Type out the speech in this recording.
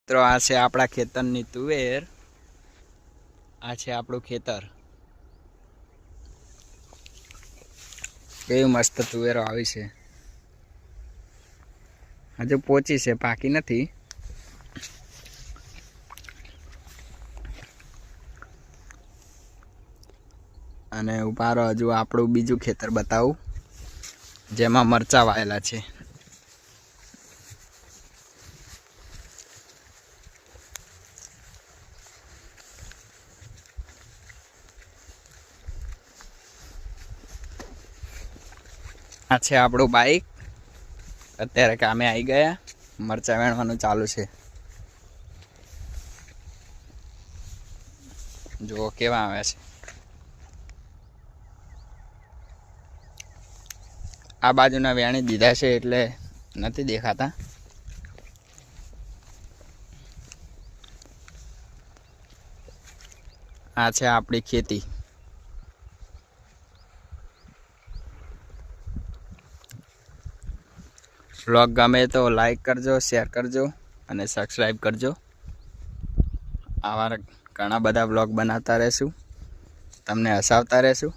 મિત્રો આ છે આપણા ખેતરની તુવેર. આ છે આપણું ખેતર. કેવી મસ્ત તુવેરો આવી છે. હજુ પોચી છે, પાકી નથી. અને ઉપારો હજુ આપણું બીજું ખેતર બતાવું, જેમાં મરચાં વાયેલા છે. આ છે આપણું બાઈક. અત્યારે કામે આવી ગયા. મરચાં વેણવાનું ચાલુ છે. જુઓ કેવા આવે છે. આ બાજુના વેણી દીધા છે એટલે નથી દેખાતા. આ છે આપણી ખેતી. વ્લોગ ગમે તો લાઈક કરજો, શેર કરજો અને સબસ્ક્રાઈબ કરજો. આવા ઘણા બધા વ્લોગ બનાવતા રહેશું, તમને હસાવતા રહેશું.